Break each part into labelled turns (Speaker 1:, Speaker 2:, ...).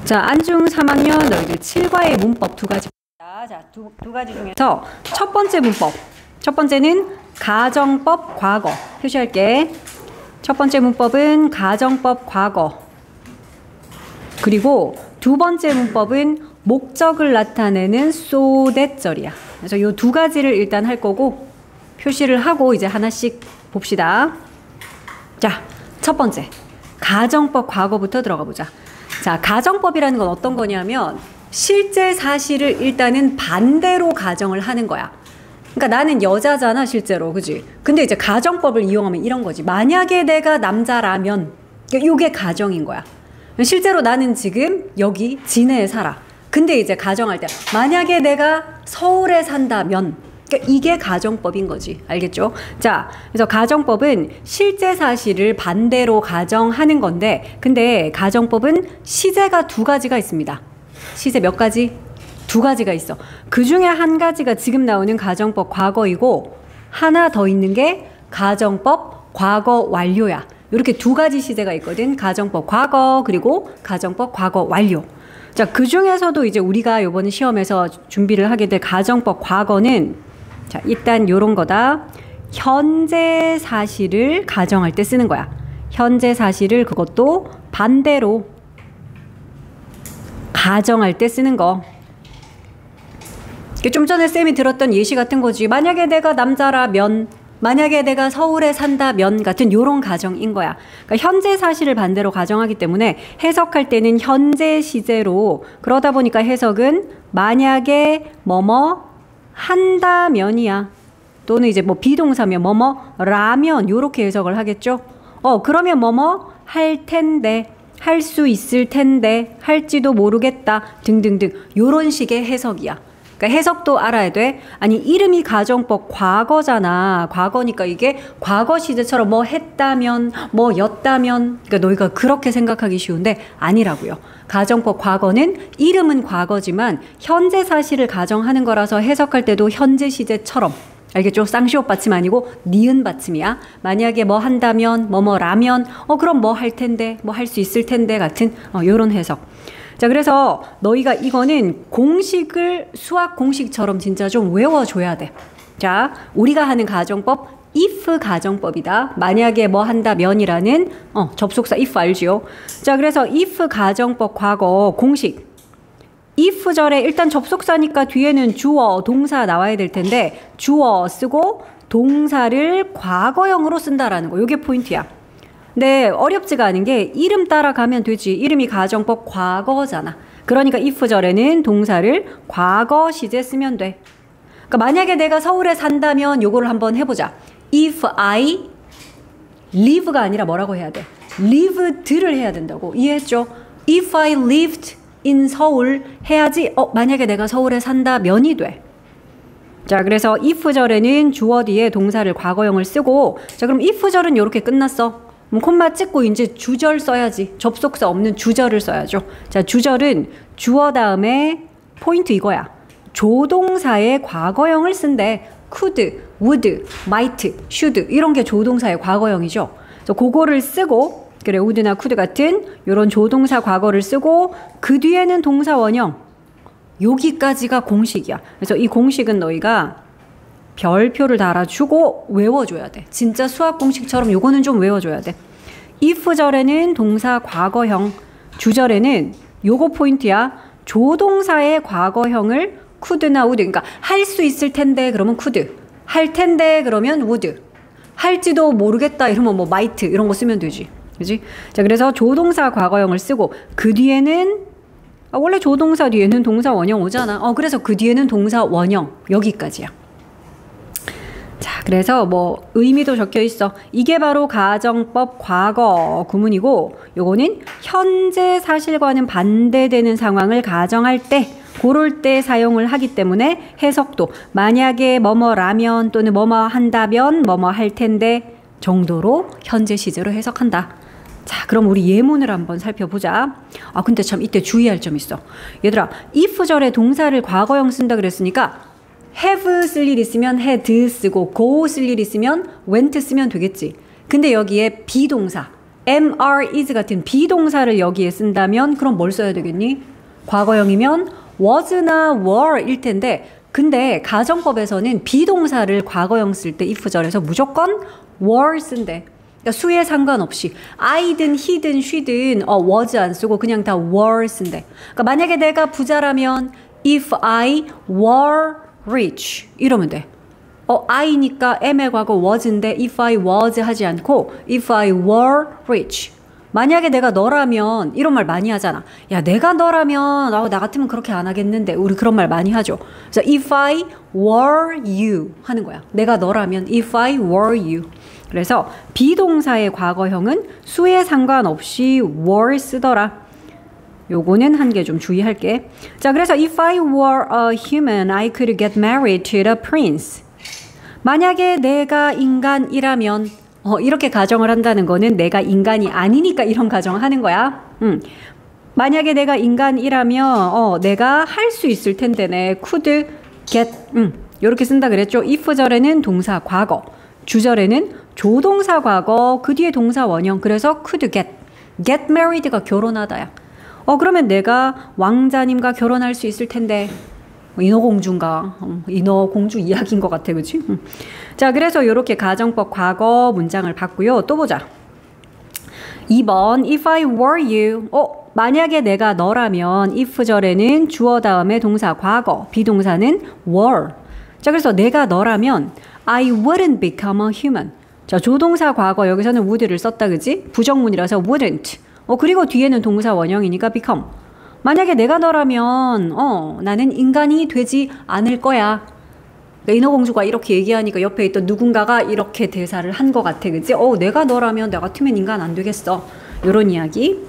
Speaker 1: 자, 안중 3학년 너희들 7과의 문법 두 가지. 자, 두 가지 중에서 첫 번째 문법. 첫 번째는 가정법 과거. 표시할게. 첫 번째 문법은 가정법 과거. 그리고 두 번째 문법은 목적을 나타내는 so that 절이야. 그래서 이 두 가지를 일단 할 거고 표시를 하고 이제 하나씩 봅시다. 자, 첫 번째. 가정법 과거부터 들어가 보자. 자, 가정법이라는 건 어떤 거냐면 실제 사실을 일단은 반대로 가정을 하는 거야. 그러니까 나는 여자잖아, 실제로. 그지? 근데 이제 가정법을 이용하면 이런 거지. 만약에 내가 남자라면, 이게 가정인 거야. 실제로 나는 지금 여기 진해에 살아. 근데 이제 가정할 때, 만약에 내가 서울에 산다면, 그러니까 이게 가정법인 거지. 알겠죠? 자, 그래서 가정법은 실제 사실을 반대로 가정하는 건데, 근데 가정법은 시제가 두 가지가 있습니다. 시제 몇 가지? 두 가지가 있어. 그 중에 한 가지가 지금 나오는 가정법 과거이고 하나 더 있는 게 가정법 과거 완료야. 이렇게 두 가지 시제가 있거든. 가정법 과거 그리고 가정법 과거 완료. 자, 그 중에서도 이제 우리가 이번 시험에서 준비를 하게 될 가정법 과거는 자, 일단 요런 거다. 현재 사실을 가정할 때 쓰는 거야. 현재 사실을 그것도 반대로 가정할 때 쓰는 거. 좀 전에 쌤이 들었던 예시 같은 거지. 만약에 내가 남자라면, 만약에 내가 서울에 산다면 같은 요런 가정인 거야. 그러니까 현재 사실을 반대로 가정하기 때문에 해석할 때는 현재 시제로, 그러다 보니까 해석은 만약에 뭐뭐 한다면이야. 또는 이제 뭐 비동사면 뭐뭐라면 요렇게 해석을 하겠죠. 그러면 뭐뭐 할 텐데, 할 수 있을 텐데, 할지도 모르겠다 등등등 요런 식의 해석이야. 그러니까 해석도 알아야 돼. 아니, 이름이 가정법 과거잖아. 과거니까 이게 과거 시제처럼 뭐 했다면, 뭐 였다면, 그러니까 너희가 그렇게 생각하기 쉬운데 아니라고요. 가정법 과거는 이름은 과거지만 현재 사실을 가정하는 거라서 해석할 때도 현재 시제처럼, 알겠죠? 쌍시옷 받침 아니고 니은 받침이야. 만약에 뭐 한다면, 뭐뭐라면, 그럼 뭐 할 텐데, 뭐 할 수 있을 텐데 같은 요런 해석. 자, 그래서 너희가 이거는 공식을 수학 공식처럼 진짜 좀 외워줘야 돼. 자, 우리가 하는 가정법 if 가정법이다. 만약에 뭐 한다면이라는 접속사 if 알지요? 자, 그래서 if 가정법 과거 공식. if 절에 일단 접속사니까 뒤에는 주어, 동사 나와야 될 텐데 주어 쓰고 동사를 과거형으로 쓴다라는 거. 이게 포인트야. 근데 어렵지가 않은 게 이름 따라가면 되지. 이름이 가정법 과거잖아. 그러니까 if 절에는 동사를 과거 시제 쓰면 돼. 그러니까 만약에 내가 서울에 산다면 요거를 한번 해보자. If I live가 아니라 뭐라고 해야 돼? lived를 해야 된다고. 이해했죠? If I lived in 서울 해야지 만약에 내가 서울에 산다면이 돼. 자, 그래서 if 절에는 주어 뒤에 동사를 과거형을 쓰고, 자, 그럼 if 절은 이렇게 끝났어. 콤마 찍고 이제 주절 써야지. 접속사 없는 주절을 써야죠. 자, 주절은 주어 다음에 포인트 이거야. 조동사의 과거형을 쓴대. could, would, might, should 이런 게 조동사의 과거형이죠. 그래서 그거를 쓰고, 그래, would나 could 같은 이런 조동사 과거를 쓰고 그 뒤에는 동사 원형. 여기까지가 공식이야. 그래서 이 공식은 너희가 별표를 달아주고 외워줘야 돼. 진짜 수학 공식처럼 요거는 좀 외워줘야 돼. if 절에는 동사 과거형, 주절에는 요거 포인트야. 조동사의 과거형을 could나 would, 그러니까 할 수 있을 텐데 그러면 could, 할 텐데 그러면 would, 할지도 모르겠다 이러면 뭐 might 이런 거 쓰면 되지. 그지? 자, 그래서 조동사 과거형을 쓰고 그 뒤에는 원래 조동사 뒤에는 동사 원형 오잖아. 그래서 그 뒤에는 동사 원형 여기까지야. 자, 그래서 뭐 의미도 적혀 있어. 이게 바로 가정법 과거 구문이고 요거는 현재 사실과는 반대되는 상황을 가정할 때 고럴 때 사용을 하기 때문에 해석도 만약에 뭐뭐라면 또는 뭐뭐 한다면 뭐뭐 할 텐데 정도로 현재 시제로 해석한다. 자, 그럼 우리 예문을 한번 살펴보자. 근데 참 이때 주의할 점 있어. 얘들아, if 절에 동사를 과거형 쓴다 그랬으니까 have 쓸 일 있으면 had 쓰고 go 쓸 일 있으면 went 쓰면 되겠지. 근데 여기에 비동사, is 같은 비동사를 여기에 쓴다면 그럼 뭘 써야 되겠니? 과거형이면 was나 were일 텐데 근데 가정법에서는 비동사를 과거형 쓸 때 if절에서 무조건 were 쓴대. 그러니까 수에 상관없이 I든 he든 she든 was 안 쓰고 그냥 다 were 쓴대. 그러니까 만약에 내가 부자라면 if I were rich 이러면 돼. I니까 M의 과거 was인데 if I was 하지 않고 if I were rich. 만약에 내가 너라면 이런 말 많이 하잖아. 야 내가 너라면 나 같으면 그렇게 안 하겠는데 우리 그런 말 많이 하죠. 그래서 if I were you 하는 거야. 내가 너라면 if I were you. 그래서 비동사의 과거형은 수에 상관없이 were 쓰더라. 요거는 한 개 좀 주의할게. 자 그래서 if I were a human I could get married to the prince. 만약에 내가 인간이라면 이렇게 가정을 한다는 거는 내가 인간이 아니니까 이런 가정을 하는 거야. 만약에 내가 인간이라면 내가 할 수 있을 텐데 네 could get 이렇게 쓴다 그랬죠. if절에는 동사 과거, 주절에는 조동사 과거, 그 뒤에 동사 원형. 그래서 could get married가 결혼하다야. 그러면 내가 왕자님과 결혼할 수 있을 텐데 인어공주인가? 인어공주 이야기인 것 같아, 그치? 자, 그래서 이렇게 가정법 과거 문장을 봤고요. 또 보자. 2번, if I were you. 만약에 내가 너라면 if절에는 주어 다음에 동사 과거, 비동사는 were. 자, 그래서 내가 너라면 I wouldn't become a human. 자, 조동사 과거 여기서는 would를 썼다, 그치? 부정문이라서 wouldn't. 그리고 뒤에는 동사 원형이니까 become. 만약에 내가 너라면 나는 인간이 되지 않을 거야. 그러니까 인어공주가 이렇게 얘기하니까 옆에 있던 누군가가 이렇게 대사를 한 것 같아. 그치? 내가 너라면 나 같으면 인간 안 되겠어. 이런 이야기.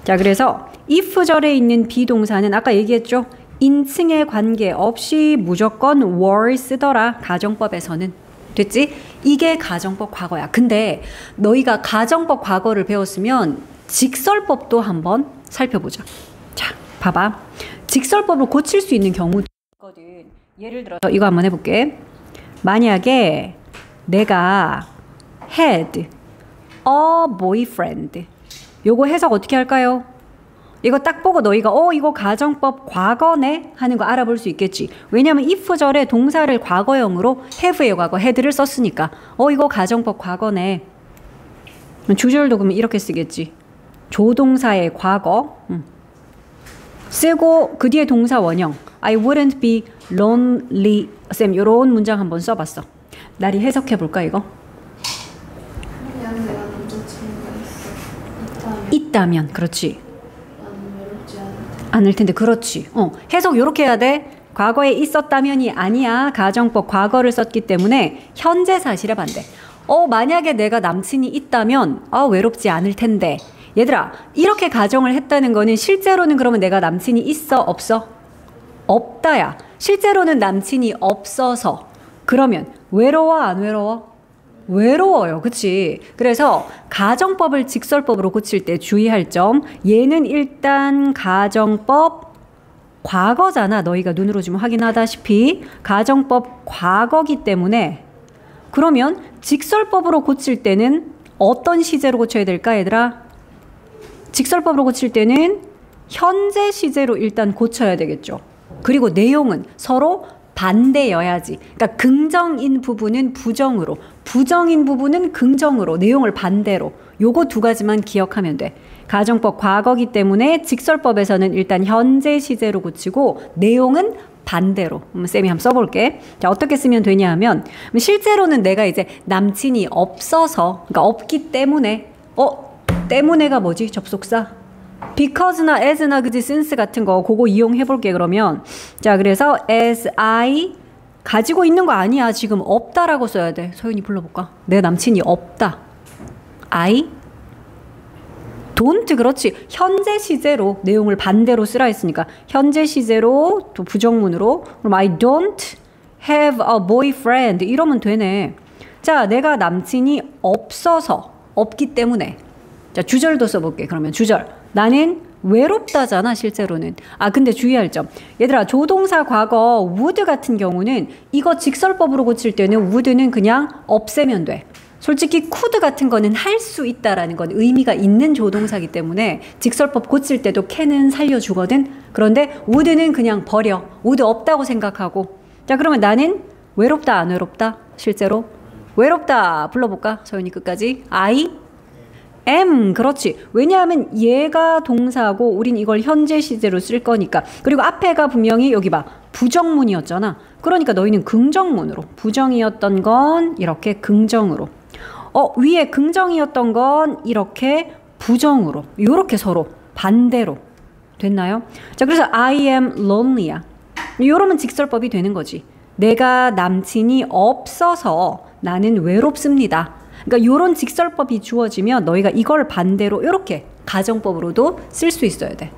Speaker 1: 자 그래서 if절에 있는 비동사는 아까 얘기했죠. 인칭에 관계없이 무조건 were 쓰더라. 가정법에서는. 됐지? 이게 가정법 과거야. 근데 너희가 가정법 과거를 배웠으면 직설법도 한번 살펴보자. 자, 봐봐. 직설법을 고칠 수 있는 경우도 있거든. 예를 들어서 이거 한번 해볼게. 만약에 내가 had a boyfriend. 요거 해석 어떻게 할까요? 이거 딱 보고 너희가 이거 가정법 과거네 하는 거 알아볼 수 있겠지. 왜냐면 if절에 동사를 과거형으로 have의 과거 had를 썼으니까 이거 가정법 과거네. 주절도 그러면 이렇게 쓰겠지. 조동사의 과거 쓰고 그 뒤에 동사 원형 I wouldn't be lonely. 쌤 요런 문장 한번 써봤어. 나리 해석해볼까 이거?
Speaker 2: 내가 남자친구가
Speaker 1: 있다면 그렇지. 않을 텐데 그렇지. 해석 요렇게 해야 돼. 과거에 있었다면이 아니야. 가정법 과거를 썼기 때문에 현재 사실에 반대. 만약에 내가 남친이 있다면 외롭지 않을 텐데. 얘들아 이렇게 가정을 했다는 거는 실제로는 그러면 내가 남친이 있어 없어? 없다야. 실제로는 남친이 없어서. 그러면 외로워 안 외로워? 외로워요. 그치? 그래서 가정법을 직설법으로 고칠 때 주의할 점 얘는 일단 가정법 과거잖아. 너희가 눈으로 좀 확인하다시피 가정법 과거기 때문에 그러면 직설법으로 고칠 때는 어떤 시제로 고쳐야 될까 얘들아? 직설법으로 고칠 때는 현재 시제로 일단 고쳐야 되겠죠. 그리고 내용은 서로 반대여야지. 그러니까 긍정인 부분은 부정으로, 부정인 부분은 긍정으로, 내용을 반대로. 요거 두 가지만 기억하면 돼. 가정법 과거기 때문에 직설법에서는 일단 현재 시제로 고치고 내용은 반대로. 쌤이 한번 써볼게. 자, 어떻게 쓰면 되냐 하면 실제로는 내가 이제 남친이 없어서, 그러니까 없기 때문에 때문에가 뭐지? 접속사? because나 as나 그지 since 같은 거 그거 이용해 볼게 그러면. 자, 그래서 as I 가지고 있는 거 아니야. 지금 없다라고 써야 돼. 소연이 불러볼까? 내 남친이 없다. I don't. 그렇지. 현재 시제로 내용을 반대로 쓰라 했으니까 현재 시제로 또 부정문으로 그럼 I don't have a boyfriend 이러면 되네. 자, 내가 남친이 없어서 없기 때문에. 자, 주절도 써볼게. 그러면 주절. 나는 외롭다잖아, 실제로는. 근데 주의할 점. 얘들아, 조동사 과거 would 같은 경우는 이거 직설법으로 고칠 때는 would는 그냥 없애면 돼. 솔직히 could 같은 거는 할 수 있다라는 건 의미가 있는 조동사기 때문에 직설법 고칠 때도 can은 살려주거든. 그런데 would는 그냥 버려. would 없다고 생각하고. 자, 그러면 나는 외롭다 안 외롭다? 실제로 외롭다. 불러볼까? 서윤이 끝까지. I am. 그렇지. 왜냐하면 얘가 동사고 우린 이걸 현재 시제로 쓸 거니까. 그리고 앞에가 분명히 여기 봐. 부정문이었잖아. 그러니까 너희는 긍정문으로. 부정이었던 건 이렇게 긍정으로. 위에 긍정이었던 건 이렇게 부정으로. 요렇게 서로 반대로. 됐나요? 자, 그래서 I am lonely야. 요러면 직설법이 되는 거지. 내가 남친이 없어서 나는 외롭습니다. 그러니까 요런 직설법이 주어지면 너희가 이걸 반대로 이렇게 가정법으로도 쓸 수 있어야 돼.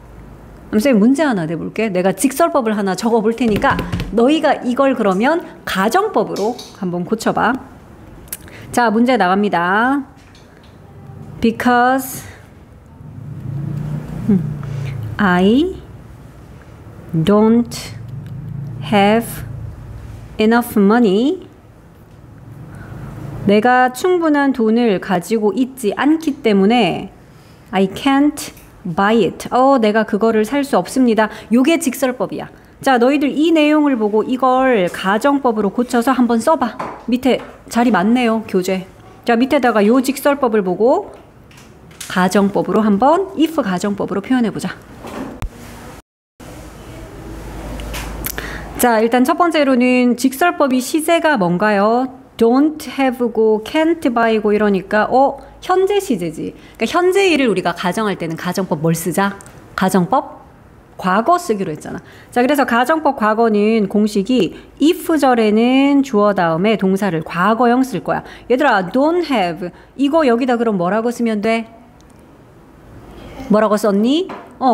Speaker 1: 선생님 문제 하나 내볼게. 내가 직설법을 하나 적어볼 테니까 너희가 이걸 그러면 가정법으로 한번 고쳐봐. 자, 문제 나갑니다. Because I don't have enough money. 내가 충분한 돈을 가지고 있지 않기 때문에 I can't buy it. 내가 그거를 살 수 없습니다. 요게 직설법이야. 자, 너희들 이 내용을 보고 이걸 가정법으로 고쳐서 한번 써봐. 밑에 자리 많네요, 교재. 자, 밑에다가 요 직설법을 보고 가정법으로 한번 if 가정법으로 표현해보자. 자, 일단 첫 번째로는 직설법이 시제가 뭔가요? don't have고 can't buy고 이러니까 현재 시제지. 그러니까 현재 일을 우리가 가정할 때는 가정법 뭘 쓰자? 가정법 과거 쓰기로 했잖아. 자, 그래서 가정법 과거는 공식이 if절에는 주어 다음에 동사를 과거형 쓸 거야. 얘들아, don't have 이거 여기다 그럼 뭐라고 쓰면 돼? 뭐라고 썼니?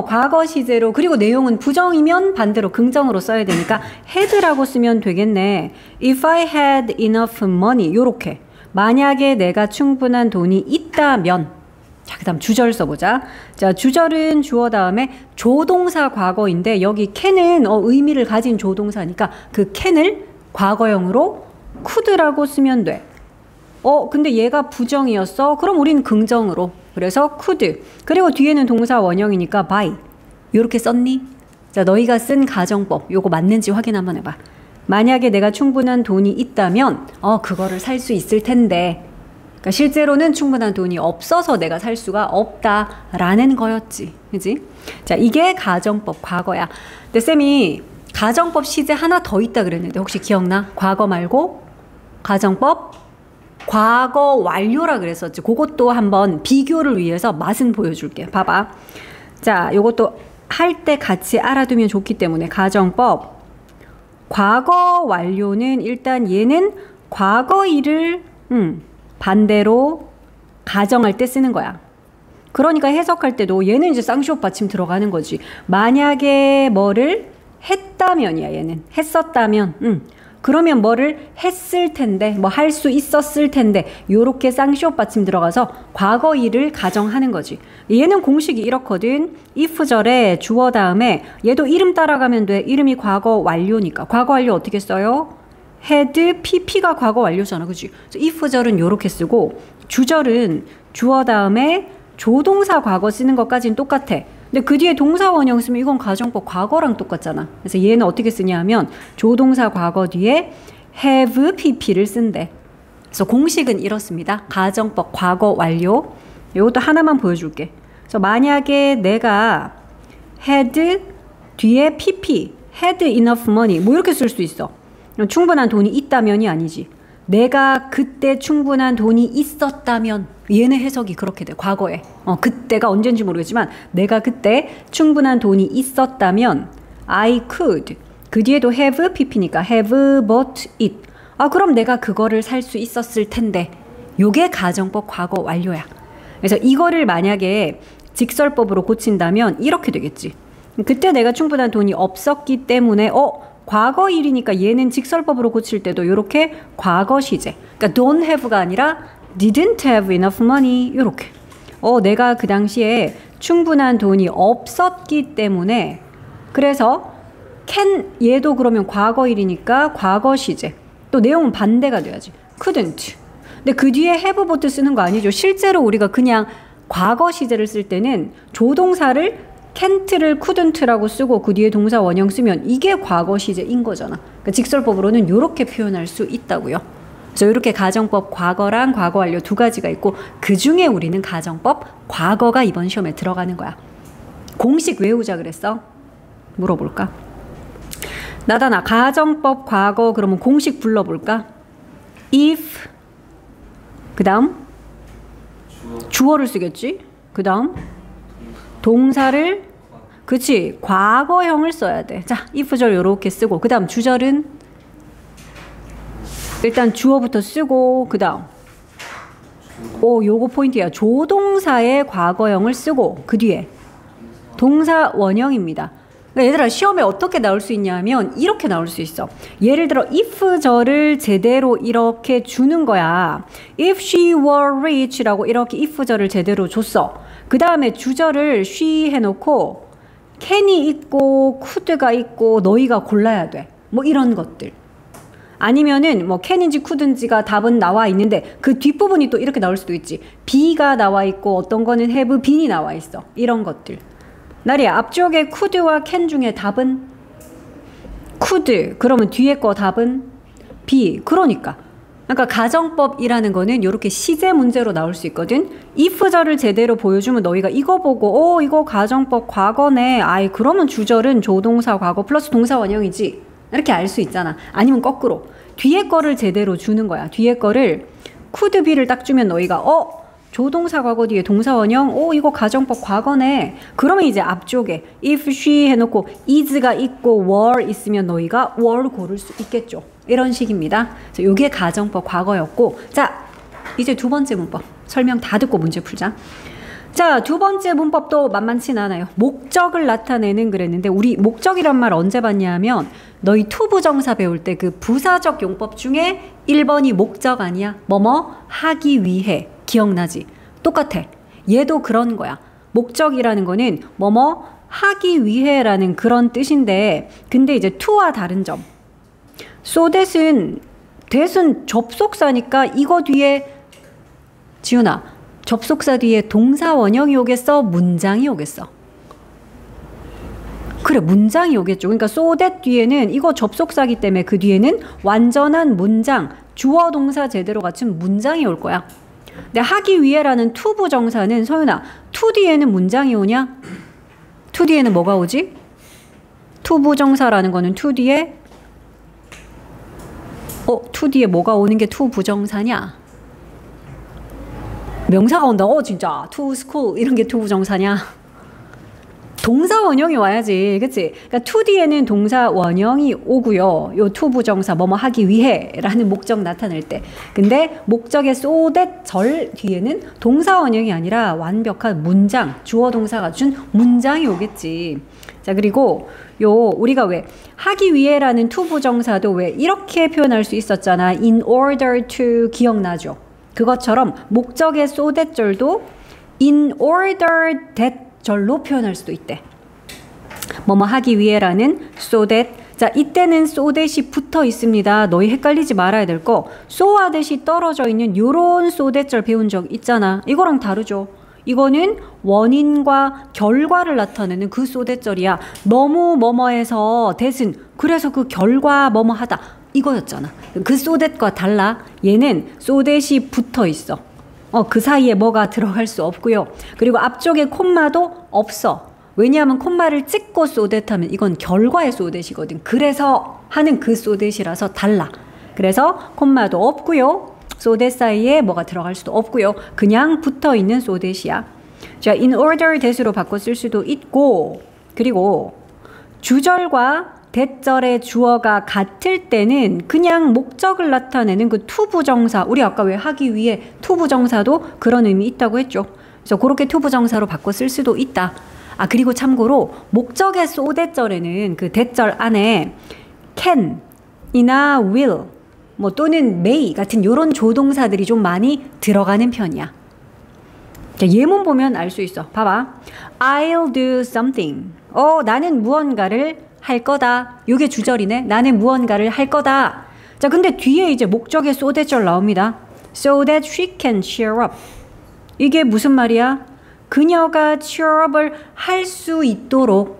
Speaker 1: 과거 시제로. 그리고 내용은 부정이면 반대로 긍정으로 써야 되니까 had라고 쓰면 되겠네. If I had enough money. 요렇게. 만약에 내가 충분한 돈이 있다면. 자, 그 다음 주절 써보자. 자, 주절은 주어 다음에 조동사 과거인데 여기 can은 의미를 가진 조동사니까 그 can을 과거형으로 could라고 쓰면 돼. 근데 얘가 부정이었어? 그럼 우린 긍정으로. 그래서 could. 그리고 뒤에는 동사 원형이니까 by. 요렇게 썼니? 자, 너희가 쓴 가정법 요거 맞는지 확인 한번 해봐. 만약에 내가 충분한 돈이 있다면 그거를 살 수 있을 텐데. 그러니까 실제로는 충분한 돈이 없어서 내가 살 수가 없다라는 거였지. 그지? 자, 이게 가정법 과거야. 근데 쌤이 가정법 시제 하나 더 있다 그랬는데 혹시 기억나? 과거 말고 가정법 과거 완료라 그랬었지. 그것도 한번 비교를 위해서 맛은 보여줄게. 봐봐. 자, 요것도 할 때 같이 알아두면 좋기 때문에 가정법 과거 완료는 일단 얘는 과거 일을 반대로 가정할 때 쓰는 거야. 그러니까 해석할 때도 얘는 이제 쌍시옷 받침 들어가는 거지. 만약에 뭐를 했다면이야. 얘는 했었다면 그러면 뭐를 했을 텐데 뭐 할 수 있었을 텐데 요렇게 쌍시옷 받침 들어가서 과거 일을 가정하는 거지. 얘는 공식이 이렇거든. if절에 주어 다음에 얘도 이름 따라가면 돼. 이름이 과거 완료니까. 과거 완료 어떻게 써요? had pp가 과거 완료잖아. 그치? if절은 요렇게 쓰고 주절은 주어 다음에 조동사 과거 쓰는 것까지는 똑같아. 근데 그 뒤에 동사 원형 쓰면 이건 가정법 과거랑 똑같잖아. 그래서 얘는 어떻게 쓰냐 하면 조동사 과거 뒤에 have pp를 쓴대. 그래서 공식은 이렇습니다. 가정법 과거 완료. 이것도 하나만 보여줄게. 그래서 만약에 내가 had 뒤에 pp, had enough money 뭐 이렇게 쓸 수 있어. 충분한 돈이 있다면이 아니지. 내가 그때 충분한 돈이 있었다면 얘네 해석이 그렇게 돼. 과거에. 그때가 언젠지 모르겠지만 내가 그때 충분한 돈이 있었다면 I could. 그 뒤에도 have pp니까 have bought it. 그럼 내가 그거를 살 수 있었을 텐데. 요게 가정법 과거 완료야. 그래서 이거를 만약에 직설법으로 고친다면 이렇게 되겠지. 그때 내가 충분한 돈이 없었기 때문에 과거 일이니까 얘는 직설법으로 고칠 때도 이렇게 과거 시제. 그러니까 don't have가 아니라 didn't have enough money. 이렇게. 내가 그 당시에 충분한 돈이 없었기 때문에 그래서 can 얘도 그러면 과거 일이니까 과거 시제. 또 내용은 반대가 돼야지. couldn't. 근데 그 뒤에 have 보트 쓰는 거 아니죠. 실제로 우리가 그냥 과거 시제를 쓸 때는 조동사를 can't를 couldn't라고 쓰고 그 뒤에 동사 원형 쓰면 이게 과거 시제인 거잖아. 그러니까 직설법으로는 이렇게 표현할 수 있다고요. 그래서 이렇게 가정법 과거랑 과거 완료 두 가지가 있고 그 중에 우리는 가정법 과거가 이번 시험에 들어가는 거야. 공식 외우자 그랬어? 물어볼까? 나다나 가정법 과거 그러면 공식 불러볼까? if 그 다음 주어를 쓰겠지? 그 다음 동사를 그치 과거형을 써야 돼. 자 if절 요렇게 쓰고 그 다음 주절은 일단 주어부터 쓰고 그 다음 요거 포인트야. 조동사의 과거형을 쓰고 그 뒤에 동사 원형입니다. 그러니까 얘들아 시험에 어떻게 나올 수 있냐 하면 이렇게 나올 수 있어. 예를 들어 if절을 제대로 이렇게 주는 거야. If she were rich라고 이렇게 if절을 제대로 줬어. 그 다음에 주절을 she 해놓고 can이 있고 could가 있고 너희가 골라야 돼. 뭐 이런 것들. 아니면은 뭐 can인지 could인지가 답은 나와 있는데 그 뒷부분이 또 이렇게 나올 수도 있지. be가 나와 있고 어떤 거는 have been이 나와 있어. 이런 것들. 나리야 앞쪽에 could와 can 중에 답은 could. 그러면 뒤에 거 답은 be. 그러니까 가정법이라는 거는 이렇게 시제 문제로 나올 수 있거든. if절을 제대로 보여주면 너희가 이거 보고 이거 가정법 과거네. 아이 그러면 주절은 조동사 과거 플러스 동사 원형이지. 이렇게 알 수 있잖아. 아니면 거꾸로 뒤에 거를 제대로 주는 거야. 뒤에 거를 could be를 딱 주면 너희가 조동사 과거 뒤에 동사 원형 이거 가정법 과거네. 그러면 이제 앞쪽에 if she 해놓고 is가 있고 were 있으면 너희가 were 고를 수 있겠죠. 이런 식입니다. 그래서 이게 가정법 과거였고 자 이제 두 번째 문법 설명 다 듣고 문제 풀자. 자, 두 번째 문법도 만만치 않아요. 목적을 나타내는 그랬는데 우리 목적이란 말 언제 봤냐 하면 너희 투부정사 배울 때 그 부사적 용법 중에 1번이 목적 아니야? 뭐뭐 하기 위해. 기억나지? 똑같아. 얘도 그런 거야. 목적이라는 거는 뭐뭐 하기 위해라는 그런 뜻인데 근데 이제 to와 다른 점. so that은 접속사니까 이거 뒤에 지훈아 접속사 뒤에 동사 원형이 오겠어? 문장이 오겠어? 그래 문장이 오겠죠. 그러니까 so that 뒤에는 이거 접속사기 때문에 그 뒤에는 완전한 문장 주어 동사 제대로 갖춘 문장이 올 거야. 근데 하기 위해라는 투부정사는 서윤아 to 뒤에는 문장이 오냐? to 뒤에는 뭐가 오지? 투부정사라는 거는 to 뒤에 to 뒤에 뭐가 오는 게 투부정사냐? 명사가 온다고? 진짜 to school 이런 게 투부정사냐? 동사 원형이 와야지. 그치? 그러니까 to 뒤에는 동사 원형이 오고요. 요 투부정사 뭐뭐 하기 위해 라는 목적 나타낼 때. 근데 목적의 so that 절 뒤에는 동사 원형이 아니라 완벽한 문장, 주어 동사가 준 문장이 오겠지. 자, 그리고 우리가 왜 하기 위해라는 투부정사도 왜 이렇게 표현할 수 있었잖아. in order to 기억나죠? 그것처럼 목적의 so that 절도 in order that 절로 표현할 수도 있대. 뭐뭐 하기 위해라는 so that. 자, 이때는 so that이 붙어 있습니다. 너희 헷갈리지 말아야 될 거. so와 that이 떨어져 있는 요런 so that 절 배운 적 있잖아. 이거랑 다르죠. 이거는 원인과 결과를 나타내는 그 so that 절이야. 너무 뭐뭐해서 that은 그래서 그 결과 뭐뭐 하다. 이거였잖아. 그 so that과 달라. 얘는 so that이 붙어 있어. 그 사이에 뭐가 들어갈 수 없고요. 그리고 앞쪽에 콤마도 없어. 왜냐하면 콤마를 찍고 so that 하면 이건 결과의 so that이거든. 그래서 하는 그 so that이라서 달라. 그래서 콤마도 없고요. so that 사이에 뭐가 들어갈 수도 없고요. 그냥 붙어 있는 so that이야. 자, in order that으로 바꿔 쓸 수도 있고 그리고 주절과 대절의 주어가 같을 때는 그냥 목적을 나타내는 그 투부정사 우리 아까 왜 하기 위해 투부정사도 그런 의미 있다고 했죠. 그래서 그렇게 투부정사로 바꿔 쓸 수도 있다. 그리고 참고로 목적의 so 대절에는 그 대절 안에 can이나 will 뭐 또는 may 같은 요런 조동사들이 좀 많이 들어가는 편이야. 자, 예문 보면 알 수 있어. 봐봐. I'll do something. 나는 무언가를 할 거다. 요게 주절이네. 나는 무언가를 할 거다. 자, 근데 뒤에 이제 목적의 so that절 나옵니다. so that she can cheer up. 이게 무슨 말이야? 그녀가 cheer up을 할 수 있도록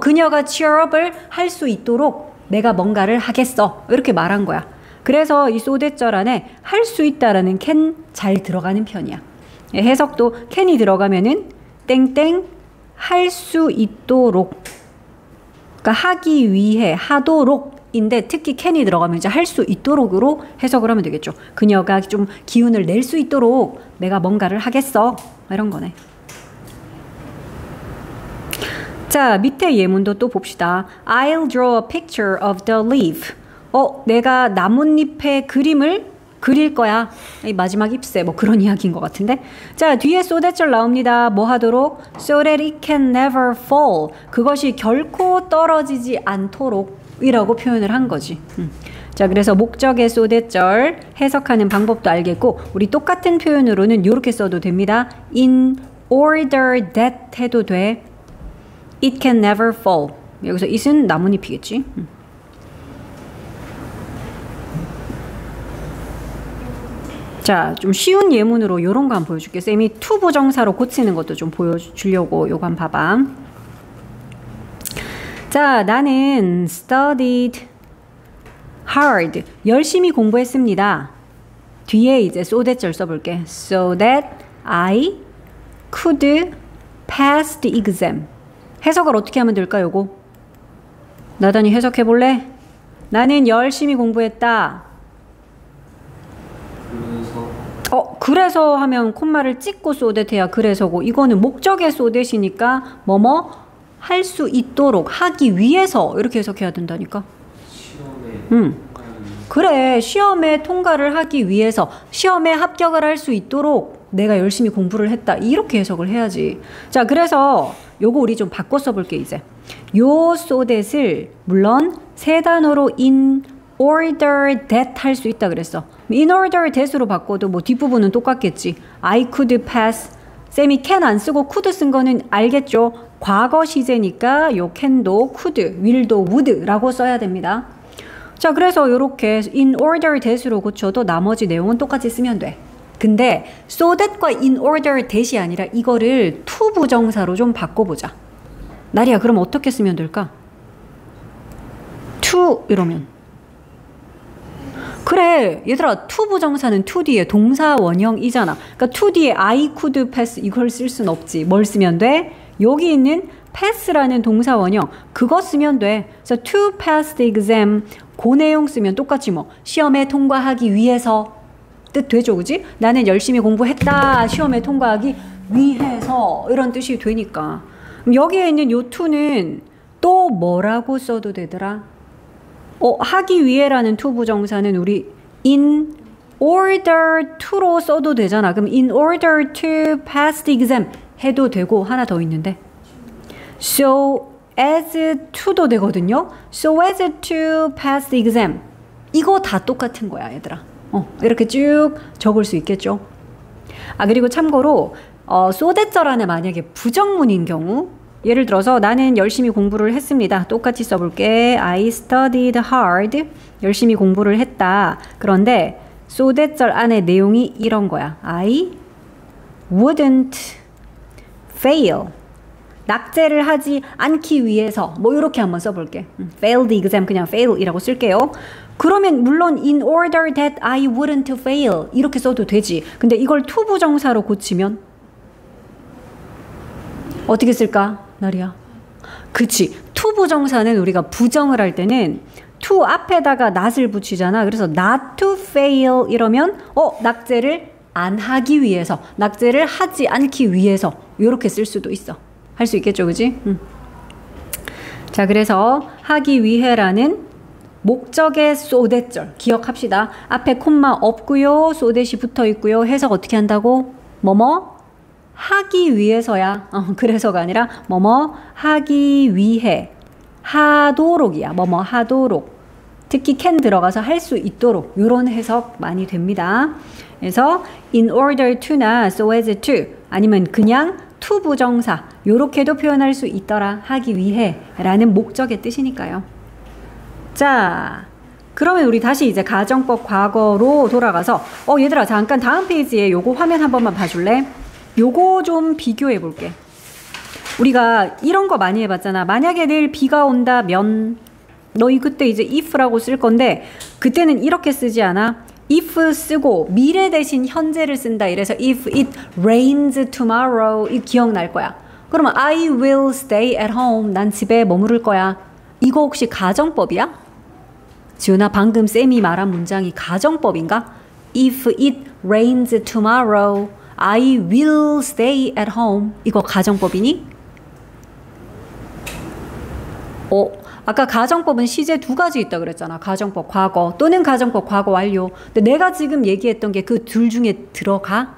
Speaker 1: 그녀가 cheer up을 할 수 있도록 내가 뭔가를 하겠어. 이렇게 말한 거야. 그래서 이 so that 절 안에 할 수 있다라는 can 잘 들어가는 편이야. 해석도 can이 들어가면은 땡땡 할 수 있도록, 그러니까 하기 위해, 하도록인데 특히 can이 들어가면 이제 할 수 있도록으로 해석을 하면 되겠죠. 그녀가 좀 기운을 낼 수 있도록 내가 뭔가를 하겠어. 이런 거네. 자, 밑에 예문도 또 봅시다. I'll draw a picture of the leaf. 내가 나뭇잎의 그림을 그릴 거야. 이 마지막 잎새 뭐 그런 이야기인 것 같은데. 자, 뒤에 so that 절 나옵니다. 뭐 하도록? So that it can never fall. 그것이 결코 떨어지지 않도록 이라고 표현을 한 거지. 자, 그래서 목적의 so that 절 해석하는 방법도 알겠고, 우리 똑같은 표현으로는 이렇게 써도 됩니다. In order that 해도 돼. It can never fall. 여기서 it은 나뭇잎이겠지. 자, 좀 쉬운 예문으로 이런 거 한번 보여줄게. 쌤이 to 부정사로 고치는 것도 좀 보여주려고 요거 한번 봐봐. 자, 나는 studied hard. 열심히 공부했습니다. 뒤에 이제 so that 절 써볼게. So that I could pass the exam. 해석을 어떻게 하면 될까, 요거? 나단이 해석해 볼래? 나는 열심히 공부했다. 그래서 하면 콤마를 찍고 so that 해야 그래서고, 이거는 목적의 so that이니까 뭐뭐 할 수 있도록, 하기 위해서 이렇게 해석해야 된다니까. 그래, 시험에 통과를 하기 위해서, 시험에 합격을 할 수 있도록 내가 열심히 공부를 했다. 이렇게 해석을 해야지. 자, 그래서 요거 우리 좀 바꿔 써볼게. 이제 요 so that을 물론 세 단어로 in order that 할 수 있다 그랬어. in order that으로 바꿔도 뭐 뒷부분은 똑같겠지. I could pass. 쌤이 can 안 쓰고 could 쓴 거는 알겠죠. 과거 시제니까 요 can도 could, will도 would라고 써야 됩니다. 자, 그래서 요렇게 in order that으로 고쳐도 나머지 내용은 똑같이 쓰면 돼. 근데 so that과 in order that이 아니라 이거를 to 부정사로 좀 바꿔보자. 나리야, 그럼 어떻게 쓰면 될까? to 이러면. 그래, 얘들아, to 부정사는 to 뒤에 동사 원형이잖아. 그러니까 to 뒤에 I could pass 이걸 쓸 순 없지. 뭘 쓰면 돼? 여기 있는 pass라는 동사 원형 그거 쓰면 돼. 그래서 to pass the exam 그 내용 쓰면 똑같지 뭐. 시험에 통과하기 위해서 뜻 되죠, 그지? 나는 열심히 공부했다. 시험에 통과하기 위해서 이런 뜻이 되니까. 그럼 여기에 있는 요 to는 또 뭐라고 써도 되더라? 하기 위해라는 to 부정사는 우리 in order to로 써도 되잖아. 그럼 in order to pass the exam 해도 되고, 하나 더 있는데 so as to도 되거든요. so as to pass the exam 이거 다 똑같은 거야, 얘들아. 이렇게 쭉 적을 수 있겠죠. 아, 그리고 참고로 so that 절 안에 만약에 부정문인 경우, 예를 들어서 나는 열심히 공부를 했습니다. 똑같이 써볼게. I studied hard. 열심히 공부를 했다. 그런데 so that 절 안에 내용이 이런 거야. I wouldn't fail. 낙제를 하지 않기 위해서 뭐 이렇게 한번 써볼게. fail the exam 그냥 fail이라고 쓸게요. 그러면 물론 in order that I wouldn't fail 이렇게 써도 되지. 근데 이걸 to 부정사로 고치면 어떻게 쓸까? 나리야. 그치. to 부정사는 우리가 부정을 할 때는 to 앞에다가 not을 붙이잖아. 그래서 not to fail 이러면 낙제를 안 하기 위해서, 낙제를 하지 않기 위해서 이렇게 쓸 수도 있어. 할 수 있겠죠, 그지? 자, 그래서 하기 위해라는 목적의 so that 절 기억합시다. 앞에 콤마 없고요, so that이 붙어 있고요. 해석 어떻게 한다고? 뭐뭐 하기 위해서야. 그래서가 아니라 뭐뭐 하기 위해, 하도록이야. 뭐뭐 하도록. 특히 can 들어가서 할 수 있도록 이런 해석 많이 됩니다. 그래서 in order to나 so as to 아니면 그냥 to 부정사 요렇게도 표현할 수 있더라. 하기 위해 라는 목적의 뜻이니까요. 자, 그러면 우리 다시 이제 가정법 과거로 돌아가서 얘들아 잠깐 다음 페이지에 요거 화면 한 번만 봐줄래? 요거 좀 비교해 볼게. 우리가 이런 거 많이 해봤잖아. 만약에 내일 비가 온다면 너희 그때 이제 if라고 쓸 건데 그때는 이렇게 쓰지 않아? if 쓰고 미래 대신 현재를 쓴다. 이래서 if it rains tomorrow 이 기억날 거야. 그러면 I will stay at home. 난 집에 머무를 거야. 이거 혹시 가정법이야? 지훈아 방금 쌤이 말한 문장이 가정법인가? If it rains tomorrow I will stay at home. 이거 가정법이니? 아까 가정법은 시제 두 가지 있다 그랬잖아. 가정법 과거 또는 가정법 과거 완료. 근데 내가 지금 얘기했던 게 그 둘 중에 들어가?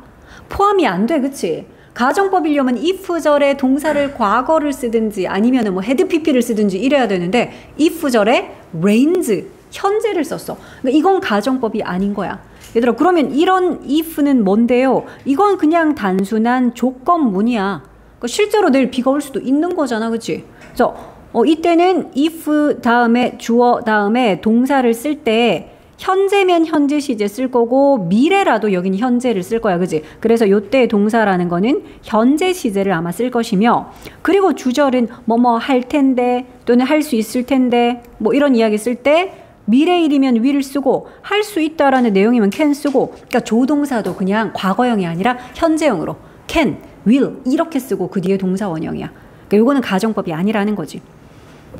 Speaker 1: 포함이 안 돼, 그치? 가정법이려면 if절에 동사를 과거를 쓰든지 아니면 뭐 had pp를 쓰든지 이래야 되는데 if절에 rains 현재를 썼어. 그러니까 이건 가정법이 아닌 거야. 얘들아 그러면 이런 if는 뭔데요? 이건 그냥 단순한 조건문이야. 그러니까 실제로 내일 비가 올 수도 있는 거잖아, 그치? 그래서 이때는 if 다음에 주어 다음에 동사를 쓸 때 현재면 현재 시제 쓸 거고 미래라도 여기는 현재를 쓸 거야, 그지? 그래서 요때 동사라는 거는 현재 시제를 아마 쓸 것이며 그리고 주절은 뭐뭐 할 텐데 또는 할 수 있을 텐데 뭐 이런 이야기 쓸 때 미래일이면 will을 쓰고 할 수 있다라는 내용이면 can 쓰고 그러니까 조동사도 그냥 과거형이 아니라 현재형으로 can, will 이렇게 쓰고 그 뒤에 동사 원형이야. 그러니까 요거는 가정법이 아니라는 거지.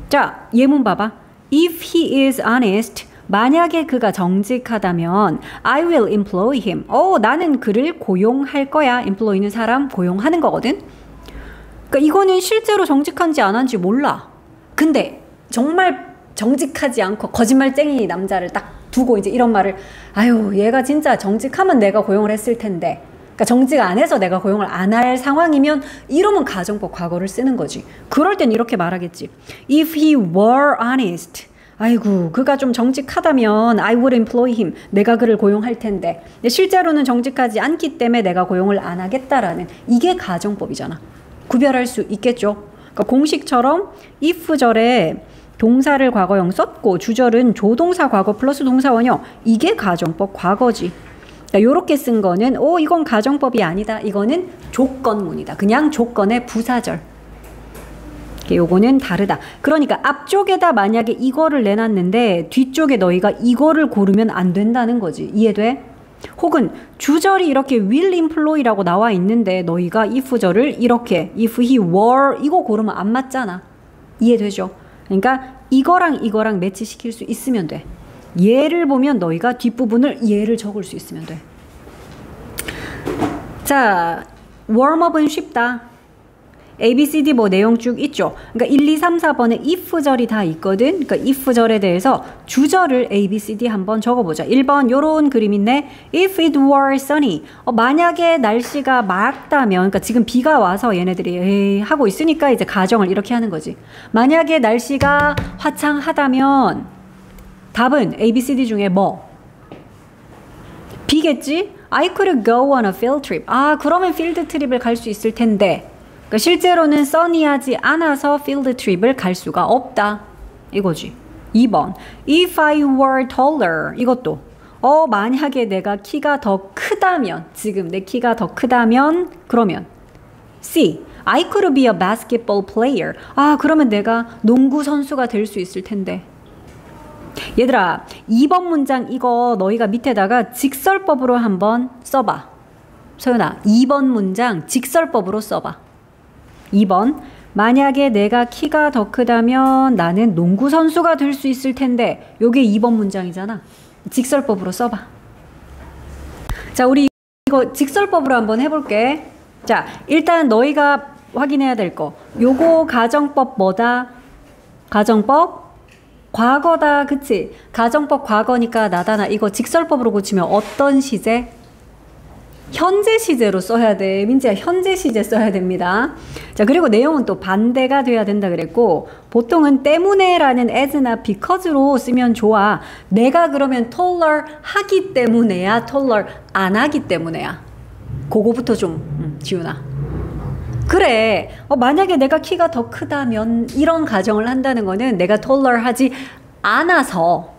Speaker 1: 자, 예문 봐봐. If he is honest, 만약에 그가 정직하다면 I will employ him. 나는 그를 고용할 거야. employ는 사람 고용하는 거거든. 그러니까 이거는 실제로 정직한지 안 한지 몰라. 근데 정말 정직하지 않고 거짓말쟁이 남자를 딱 두고 이제 이런 말을 아유 얘가 진짜 정직하면 내가 고용을 했을 텐데 그러니까 정직 안 해서 내가 고용을 안 할 상황이면 이러면 가정법 과거를 쓰는 거지. 그럴 땐 이렇게 말하겠지. If he were honest. 아이고 그가 좀 정직하다면 I would employ him. 내가 그를 고용할 텐데 근데 실제로는 정직하지 않기 때문에 내가 고용을 안 하겠다라는 이게 가정법이잖아. 구별할 수 있겠죠. 그러니까 공식처럼 if절에 동사를 과거형 썼고 주절은 조동사 과거 플러스 동사 원형 이게 가정법 과거지. 요렇게 쓴 거는 이건 가정법이 아니다. 이거는 조건문이다. 그냥 조건의 부사절. 요거는 다르다. 그러니까 앞쪽에다 만약에 이거를 내놨는데 뒤쪽에 너희가 이거를 고르면 안 된다는 거지. 이해돼? 혹은 주절이 이렇게 will employ라고 나와 있는데 너희가 if절을 이렇게 if he were 이거 고르면 안 맞잖아. 이해되죠? 그러니까 이거랑 이거랑 매치시킬 수 있으면 돼. 얘를 보면 너희가 뒷부분을 얘를 적을 수 있으면 돼. 자, 웜업은 쉽다. A, B, C, D 뭐 내용 쭉 있죠. 그러니까 1, 2, 3, 4번에 if절이 다 있거든. 그러니까 if절에 대해서 주절을 A, B, C, D 한번 적어보자. 1번 요런 그림 있네. If it were sunny. 만약에 날씨가 맑다면 그러니까 지금 비가 와서 얘네들이 하고 있으니까 이제 가정을 이렇게 하는 거지. 만약에 날씨가 화창하다면 답은 A, B, C, D 중에 뭐? B겠지? I could go on a field trip. 그러면 필드 트립을 갈 수 있을 텐데 그러니까 실제로는 sunny하지 않아서 필드 트립을 갈 수가 없다. 이거지. 2번. If I were taller. 이것도. 만약에 내가 키가 더 크다면 지금 내 키가 더 크다면 그러면 C. I could be a basketball player. 그러면 내가 농구 선수가 될 수 있을 텐데. 얘들아 2번 문장 이거 너희가 밑에다가 직설법으로 한번 써봐. 소연아 2번 문장 직설법으로 써봐. 2번 만약에 내가 키가 더 크다면 나는 농구 선수가 될 수 있을 텐데 요게 2번 문장이잖아. 직설법으로 써봐. 자 우리 이거 직설법으로 한번 해볼게. 자 일단 너희가 확인해야 될 거 요거 가정법 뭐다? 가정법 과거다. 그치? 가정법 과거니까 나다나 이거 직설법으로 고치면 어떤 시제? 현재 시제로 써야 돼. 민지야 현재 시제 써야 됩니다. 자 그리고 내용은 또 반대가 돼야 된다 그랬고 보통은 때문에라는 as나 because로 쓰면 좋아. 내가 그러면 taller 하기 때문에야 taller 안 하기 때문에야. 그거부터 좀 지훈아. 그래 만약에 내가 키가 더 크다면 이런 가정을 한다는 거는 내가 taller 하지 않아서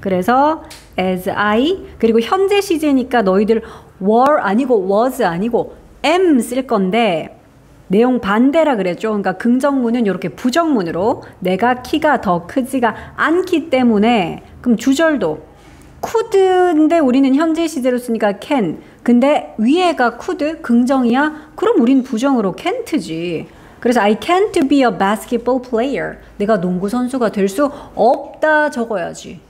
Speaker 1: 그래서 as I 그리고 현재 시제니까 너희들 were 아니고 was 아니고 am 쓸 건데 내용 반대라 그랬죠. 그러니까 긍정문은 이렇게 부정문으로 내가 키가 더 크지가 않기 때문에 그럼 주절도 could인데 우리는 현재 시제로 쓰니까 can. 근데 위에가 could 긍정이야? 그럼 우린 부정으로 can't지. 그래서 I can't be a basketball player. 내가 농구 선수가 될 수 없다 적어야지.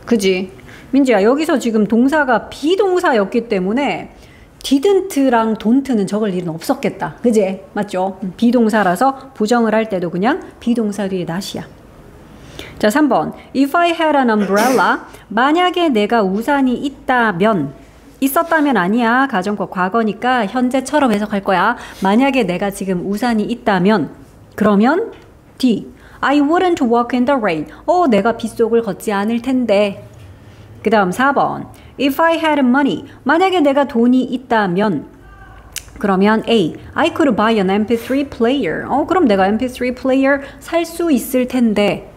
Speaker 1: 그지? 민지야 여기서 지금 동사가 비동사였기 때문에 didn't랑 don't는 적을 일은 없었겠다. 그지? 맞죠? 비동사라서 부정을 할 때도 그냥 비동사 뒤에 not이야. 자, 3번. If I had an umbrella. 만약에 내가 우산이 있다면. 있었다면 아니야. 가정법 과거니까 현재처럼 해석할 거야. 만약에 내가 지금 우산이 있다면. 그러면 D. I wouldn't walk in the rain. 내가 빗속을 걷지 않을 텐데. 그 다음 4번. If I had money. 만약에 내가 돈이 있다면. 그러면 A. I could buy an MP3 player. 그럼 내가 MP3 플레이어 살 수 있을 텐데.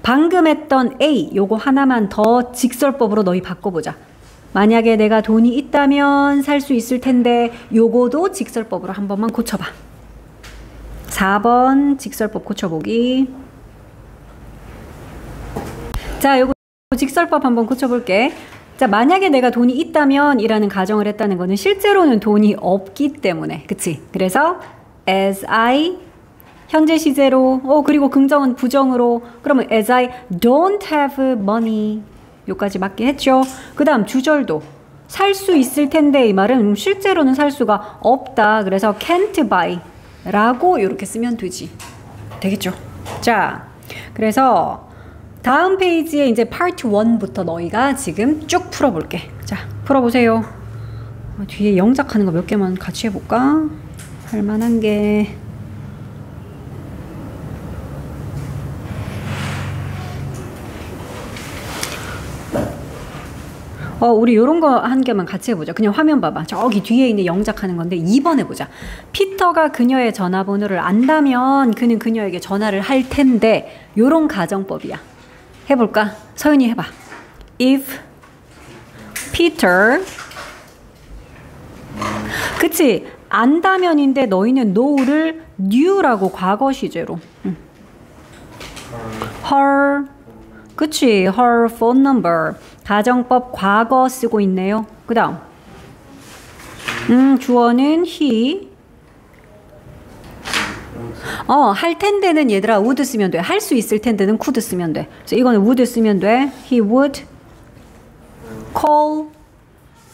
Speaker 1: 방금 했던 A. 요거 하나만 더 직설법으로 너희 바꿔보자. 만약에 내가 돈이 있다면 살 수 있을 텐데 요거도 직설법으로 한 번만 고쳐봐. 4번 직설법 고쳐보기. 자, 요거 직설법 한번 고쳐볼게. 자, 만약에 내가 돈이 있다면 이라는 가정을 했다는 거는 실제로는 돈이 없기 때문에. 그치? 그래서 as I 현재 시제로 그리고 긍정은 부정으로 그러면 as I don't have money 요까지 맞게 했죠. 그 다음 주절도 살 수 있을 텐데 이 말은 실제로는 살 수가 없다. 그래서 can't buy 라고 이렇게 쓰면 되지. 되겠죠? 자, 그래서 다음 페이지에 이제 파트 1부터 너희가 지금 쭉 풀어볼게. 자, 풀어보세요. 뒤에 영작하는 거 몇 개만 같이 해볼까? 할만한 게. 우리 요런 거 한 개만 같이 해보자. 그냥 화면 봐봐. 저기 뒤에 있는 영작하는 건데 2번 해보자. 피터가 그녀의 전화번호를 안다면 그는 그녀에게 전화를 할 텐데 요런 가정법이야. 해볼까? 서윤이 해봐. If Peter 그치? 안다면인데 너희는 know를 knew라고 과거 시제로 her 그치? her phone number 가정법 과거 쓰고 있네요. 그 다음 주어는 he 할 텐데는 얘들아 would 쓰면 돼. 할 수 있을 텐데는 could 쓰면 돼. 그래서 이거는 would 쓰면 돼. He would call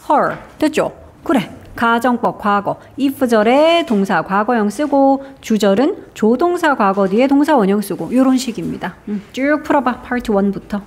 Speaker 1: her. 됐죠? 그래. 가정법 과거. if절에 동사 과거형 쓰고 주절은 조동사 과거 뒤에 동사 원형 쓰고 이런 식입니다. 쭉 풀어봐. 파트 1부터.